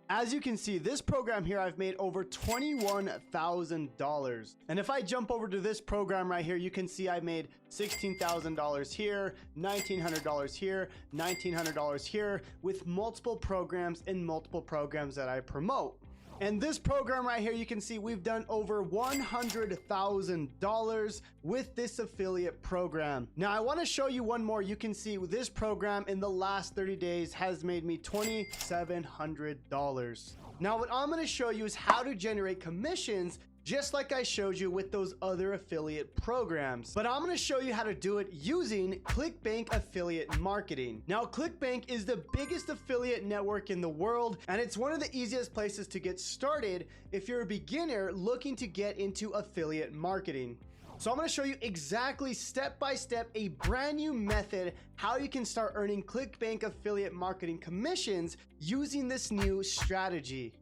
As you can see, this program here, I've made over $21,000. And if I jump over to this program right here, you can see I made $16,000 here, $1,900 here, $1,900 here, with multiple programs and multiple programs that I promote. And this program right here, you can see we've done over $100,000 with this affiliate program. Now I want to show you one more. You can see this program in the last 30 days has made me $2,700. Now what I'm going to show you is how to generate commissions, just like I showed you with those other affiliate programs. But I'm gonna show you how to do it using Clickbank affiliate marketing. Now, Clickbank is the biggest affiliate network in the world, and it's one of the easiest places to get started if you're a beginner looking to get into affiliate marketing. So I'm gonna show you exactly step by step a brand new method how you can start earning Clickbank affiliate marketing commissions using this new strategy.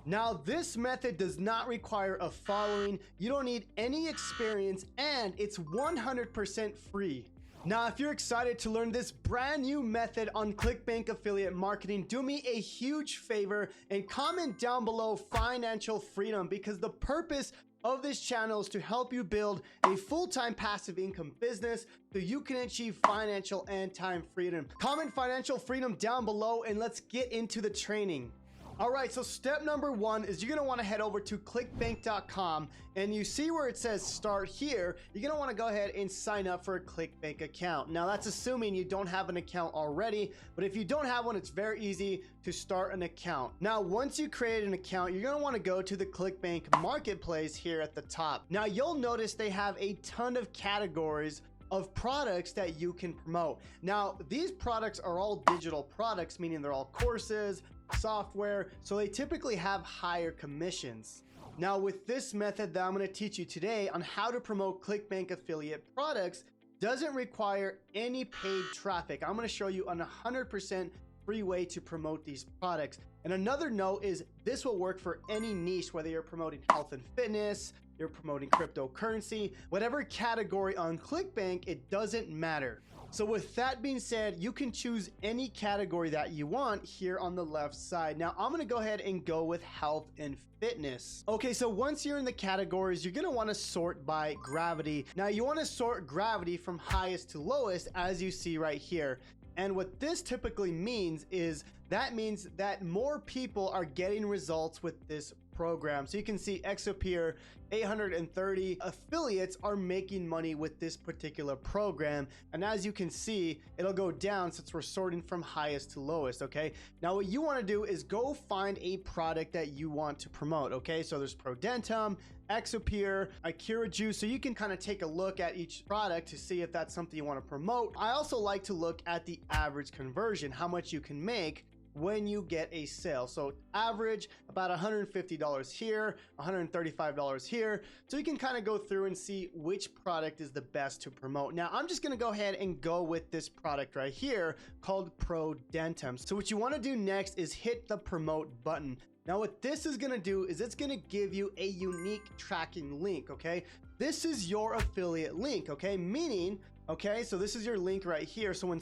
Now, this method does not require a following, you don't need any experience, and it's 100% free. Now, if you're excited to learn this brand new method on Clickbank affiliate marketing, do me a huge favor and comment down below financial freedom, because the purpose of this channel is to help you build a full-time passive income business so you can achieve financial and time freedom. Comment financial freedom down below and let's get into the training. All right, so step number one is you're gonna wanna head over to clickbank.com, and you see where it says start here. You're gonna wanna go ahead and sign up for a Clickbank account. Now that's assuming you don't have an account already, but if you don't have one, it's very easy to start an account. Now, once you create an account, you're gonna wanna go to the Clickbank marketplace here at the top. Now you'll notice they have a ton of categories of products that you can promote. Now, these products are all digital products, meaning they're all courses, software, so they typically have higher commissions. Now, with this method that I'm going to teach you today on how to promote Clickbank affiliate products, doesn't require any paid traffic. I'm going to show you a 100% free way to promote these products. And another note is this will work for any niche, whether you're promoting health and fitness, you're promoting cryptocurrency, whatever category on Clickbank, it doesn't matter. So with that being said, you can choose any category that you want here on the left side. Now I'm gonna go ahead and go with health and fitness. Okay, so once you're in the categories, you're gonna wanna sort by gravity. Now you wanna sort gravity from highest to lowest, as you see right here. And what this typically means is that means that more people are getting results with this program. So you can see Exopeer, 830 affiliates are making money with this particular program. And as you can see, it'll go down since we're sorting from highest to lowest. Okay, now what you want to do is go find a product that you want to promote. Okay, so there's Prodentum, Exopeer, Akira Juice. So you can kind of take a look at each product to see if that's something you want to promote. I also like to look at the average conversion, how much you can make when you get a sale. So average about $150 here, $135 here. So you can kind of go through and see which product is the best to promote. Now I'm just going to go ahead and go with this product right here called Prodentum. So what you want to do next is hit the promote button. Now what this is going to do is it's going to give you a unique tracking link. Okay, this is your affiliate link. Okay, meaning, okay, so this is your link right here. So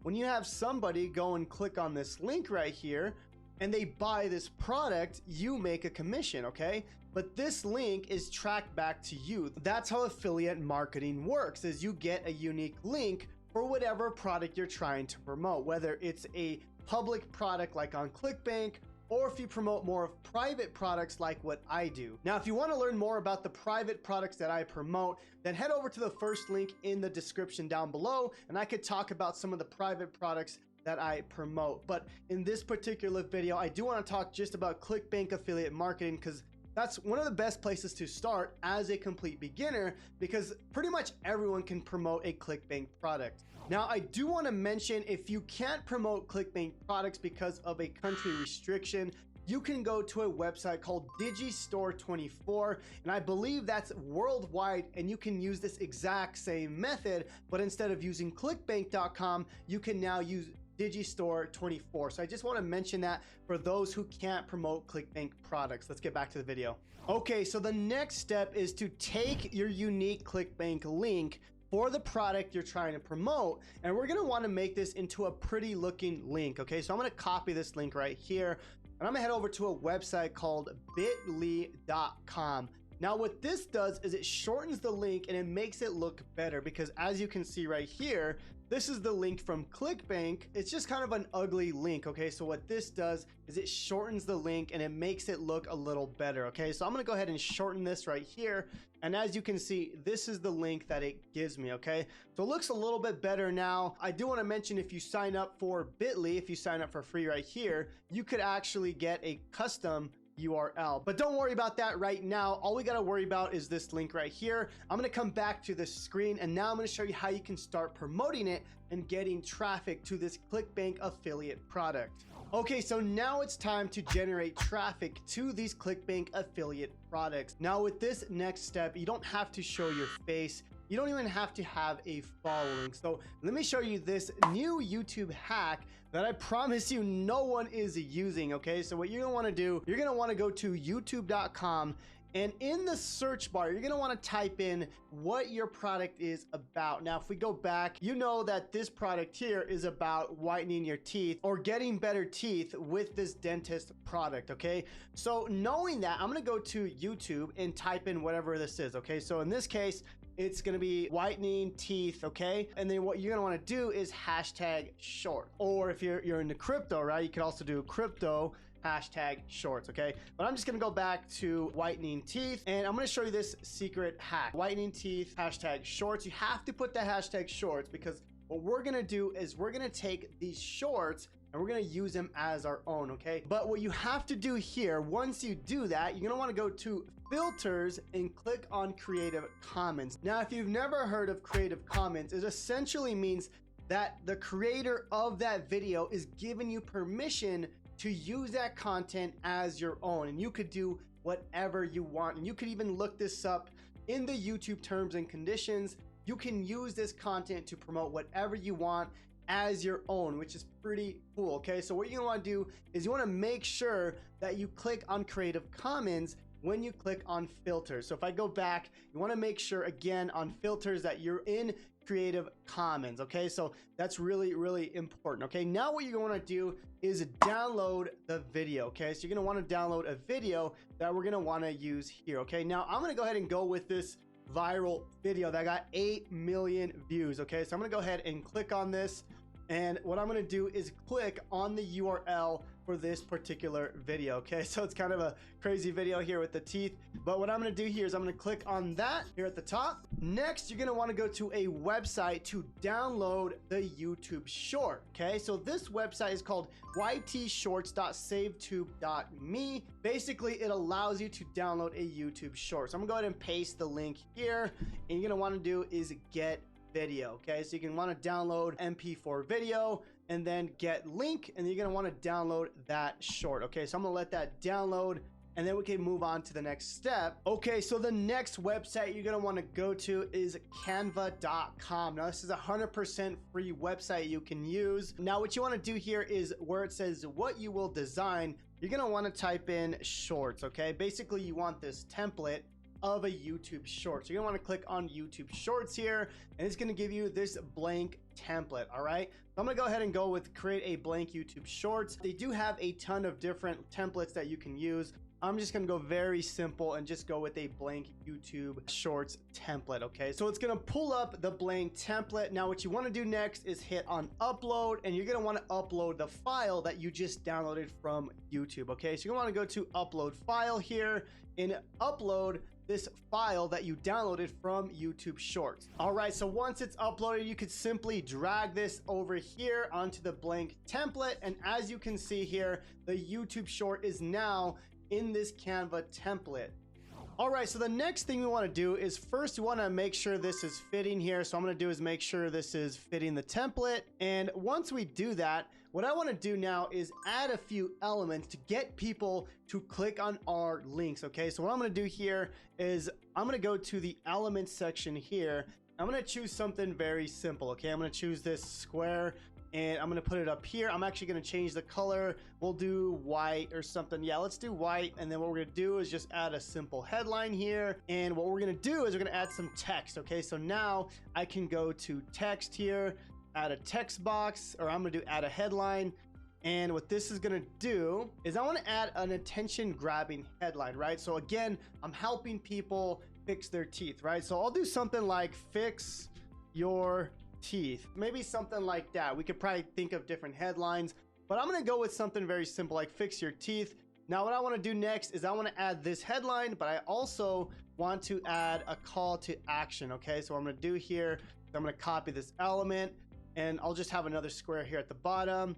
when you have somebody go and click on this link right here and they buy this product, you make a commission, okay? But this link is tracked back to you. That's how affiliate marketing works, is you get a unique link for whatever product you're trying to promote, whether it's a public product like on Clickbank, or if you promote more of private products like what I do. Now, if you want to learn more about the private products that I promote, then head over to the first link in the description down below, and I could talk about some of the private products that I promote. But in this particular video, I do want to talk just about Clickbank affiliate marketing, because that's one of the best places to start as a complete beginner, because pretty much everyone can promote a Clickbank product. Now, I do want to mention, if you can't promote Clickbank products because of a country restriction, you can go to a website called Digistore24, and I believe that's worldwide, and you can use this exact same method, but instead of using clickbank.com, you can now use Digistore24. So I just want to mention that for those who can't promote Clickbank products. Let's get back to the video. Okay, so the next step is to take your unique Clickbank link for the product you're trying to promote, and we're going to want to make this into a pretty looking link. Okay, so I'm going to copy this link right here, and I'm gonna head over to a website called bit.ly.com. Now what this does is it shortens the link and it makes it look better, because as you can see right here, this is the link from Clickbank. It's just kind of an ugly link, okay? So what this does is it shortens the link and it makes it look a little better, okay? So I'm gonna go ahead and shorten this right here. And as you can see, this is the link that it gives me, okay? So it looks a little bit better now. I do wanna mention, if you sign up for Bitly, if you sign up for free right here, you could actually get a custom URL. But don't worry about that right now. All we gotta worry about is this link right here. I'm gonna come back to the screen and now I'm gonna show you how you can start promoting it and getting traffic to this Clickbank affiliate product. Okay, so now it's time to generate traffic to these Clickbank affiliate products. Now with this next step, you don't have to show your face. You don't even have to have a following. So let me show you this new YouTube hack that I promise you no one is using, okay? So what you're gonna wanna do, you're gonna wanna go to youtube.com, and in the search bar, you're gonna wanna type in what your product is about. Now, if we go back, you know that this product here is about whitening your teeth or getting better teeth with this dentist product, okay? So knowing that, I'm gonna go to YouTube and type in whatever this is, okay? So in this case, it's gonna be whitening teeth, okay? And then what you're gonna wanna do is hashtag short. Or if you're into crypto, right? You can also do crypto hashtag shorts, okay? But I'm just gonna go back to whitening teeth and I'm gonna show you this secret hack. Whitening teeth, hashtag shorts. You have to put the hashtag shorts, because what we're gonna do is we're gonna take these shorts and we're gonna use them as our own, okay? But what you have to do here, once you do that, you're gonna wanna go to filters and click on Creative Commons. Now, if you've never heard of Creative Commons, it essentially means that the creator of that video is giving you permission to use that content as your own, and you could do whatever you want. And you could even look this up in the YouTube terms and conditions. You can use this content to promote whatever you want as your own, which is pretty cool, okay? So what you wanna do is you wanna make sure that you click on Creative Commons when you click on filters. So if I go back, you wanna make sure again on filters that you're in Creative Commons, okay? So that's really, really important, okay? Now what you're gonna do is download the video, okay? So you're gonna wanna download a video that we're gonna wanna use here, okay? Now I'm gonna go ahead and go with this viral video that got 8 million views, okay? So I'm gonna go ahead and click on this, and what I'm gonna do is click on the URL for this particular video, okay? So it's kind of a crazy video here with the teeth, but what I'm gonna do here is I'm gonna click on that here at the top. Next, you're gonna wanna go to a website to download the YouTube short, okay? So this website is called ytshorts.savetube.me. Basically, it allows you to download a YouTube short. So I'm gonna go ahead and paste the link here, and you're gonna wanna do is get video, okay? So you can want to download MP4 video and then get link, and you're going to want to download that short, okay? So I'm going to let that download, and then we can move on to the next step. Okay, so the next website you're going to want to go to is canva.com. Now this is a 100% free website you can use. Now what you want to do here is where it says what you will design, you're going to want to type in shorts, okay? Basically you want this template of a YouTube short. So you're gonna wanna click on YouTube shorts here, and it's gonna give you this blank template, all right? So I'm gonna go ahead and go with create a blank YouTube shorts. They do have a ton of different templates that you can use. I'm just gonna go very simple and just go with a blank YouTube shorts template, okay? So it's gonna pull up the blank template. Now what you wanna do next is hit on upload, and you're gonna wanna upload the file that you just downloaded from YouTube, okay? So you're gonna wanna go to upload file here and upload this file that you downloaded from YouTube Shorts. All right, so once it's uploaded, you could simply drag this over here onto the blank template. And as you can see here, the YouTube short is now in this Canva template. All right, so the next thing we want to do is first we want to make sure this is fitting here. So I'm going to do is make sure this is fitting the template. And once we do that, what I want to do now is add a few elements to get people to click on our links, okay? So what I'm going to do here is I'm going to go to the elements section here. I'm going to choose something very simple, okay? I'm going to choose this square, and I'm gonna put it up here. I'm actually gonna change the color. We'll do white or something. Yeah, let's do white. And then what we're gonna do is just add a simple headline here. And what we're gonna do is we're gonna add some text, okay? So now I can go to text here, add a text box, or I'm gonna do add a headline. And what this is gonna do is I wanna add an attention grabbing headline, right? So again, I'm helping people fix their teeth, right? So I'll do something like fix your teeth, maybe something like that. We could probably think of different headlines, but I'm gonna go with something very simple like fix your teeth. Now what I wanna do next is I wanna add this headline, but I also want to add a call to action, okay? So what I'm gonna do here, I'm gonna copy this element and I'll just have another square here at the bottom.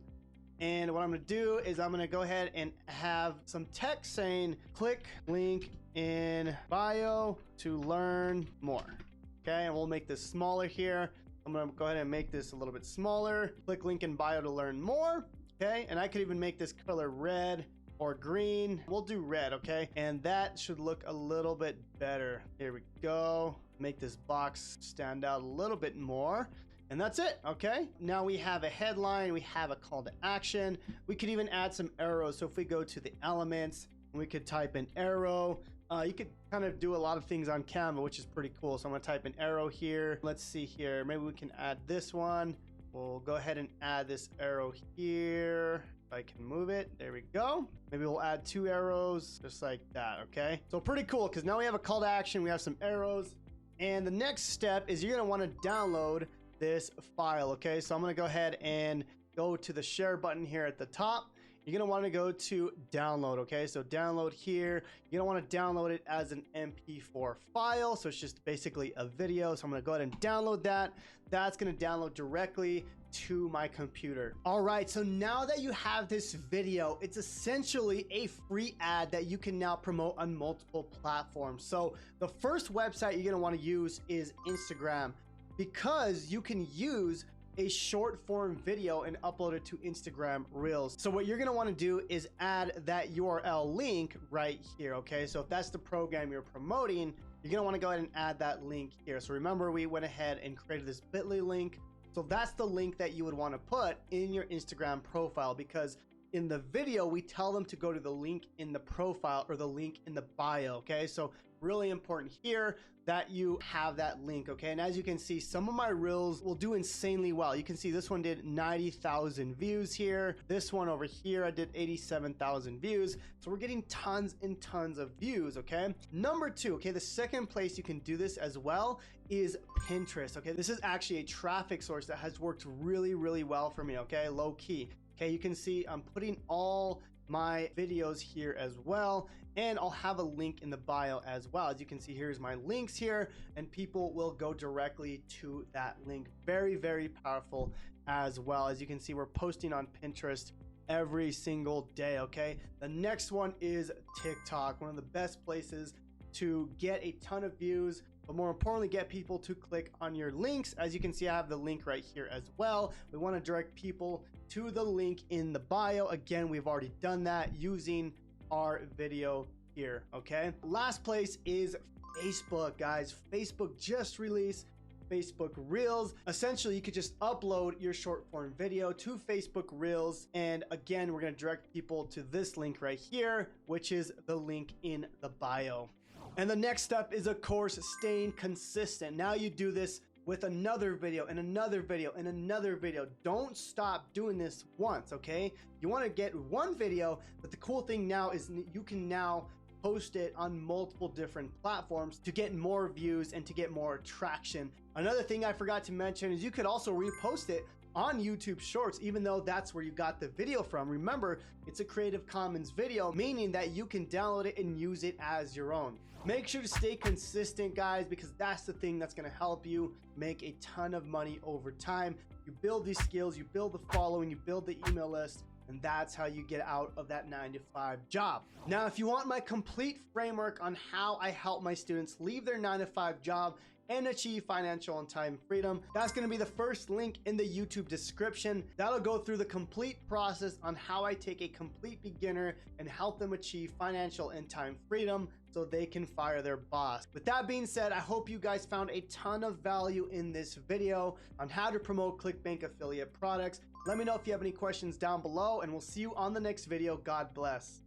And what I'm gonna do is I'm gonna go ahead and have some text saying click link in bio to learn more. Okay, and we'll make this smaller here. I'm gonna go ahead and make this a little bit smaller. Click link in bio to learn more. Okay, and I could even make this color red or green. We'll do red, okay? And that should look a little bit better. Here we go. Make this box stand out a little bit more. And that's it, okay? Now we have a headline, we have a call to action. We could even add some arrows. So if we go to the elements, we could type an arrow. You could kind of do a lot of things on Canva, which is pretty cool. So I'm gonna type an arrow here. Let's see here, maybe we can add this one. We'll go ahead and add this arrow here. If I can move it, there we go. Maybe we'll add 2 arrows, just like that, okay? So pretty cool, because now we have a call to action, we have some arrows. And the next step is you're gonna wanna download this file, okay? So I'm gonna go ahead and go to the share button here at the top. You're gonna wanna go to download, okay? So download here, you're gonna wanna download it as an MP4 file. So it's just basically a video. So I'm gonna go ahead and download that. That's gonna download directly to my computer. All right, so now that you have this video, it's essentially a free ad that you can now promote on multiple platforms. So the first website you're gonna wanna use is Instagram, because you can use a short form video and upload it to Instagram Reels. So what you're gonna wanna do is add that URL link right here, okay? So if that's the program you're promoting, you're gonna wanna go ahead and add that link here. So remember, we went ahead and created this bit.ly link. So that's the link that you would wanna put in your Instagram profile, because in the video, we tell them to go to the link in the profile or the link in the bio, okay? So really important here that you have that link, okay? And as you can see, some of my reels will do insanely well. You can see this one did 90,000 views here. This one over here, I did 87,000 views. So we're getting tons and tons of views, okay? Number 2, okay, the second place you can do this as well is Pinterest, okay? This is actually a traffic source that has worked really, really well for me, okay? Low key. Okay, you can see I'm putting all my videos here as well, and I'll have a link in the bio as well. As you can see, here's my links here, and people will go directly to that link. Very, very powerful as well. As you can see, we're posting on Pinterest every single day, okay? The next one is TikTok, one of the best places to get a ton of views, but more importantly, get people to click on your links. As you can see, I have the link right here as well. We want to direct people to the link in the bio. Again, we've already done that using our video here, okay? Last place is Facebook, guys. Facebook just released Facebook Reels. Essentially, you could just upload your short form video to Facebook Reels. And again, we're gonna direct people to this link right here, which is the link in the bio. And the next step is, of course, staying consistent. Now you do this with another video and another video and another video. Don't stop doing this once, okay? You want to get one video, but the cool thing now is you can now post it on multiple different platforms to get more views and to get more traction. Another thing I forgot to mention is you could also repost it on YouTube Shorts, even though that's where you got the video from. Remember, it's a Creative Commons video, meaning that you can download it and use it as your own. Make sure to stay consistent, guys, because that's the thing that's going to help you make a ton of money over time. You build these skills, you build the following, you build the email list, and that's how you get out of that 9-to-5 job. Now, if you want my complete framework on how I help my students leave their 9-to-5 job and achieve financial and time freedom, that's going to be the first link in the YouTube description. That'll go through the complete process on how I take a complete beginner and help them achieve financial and time freedom so they can fire their boss. With that being said, I hope you guys found a ton of value in this video on how to promote Clickbank affiliate products. Let me know if you have any questions down below, and we'll see you on the next video. God bless.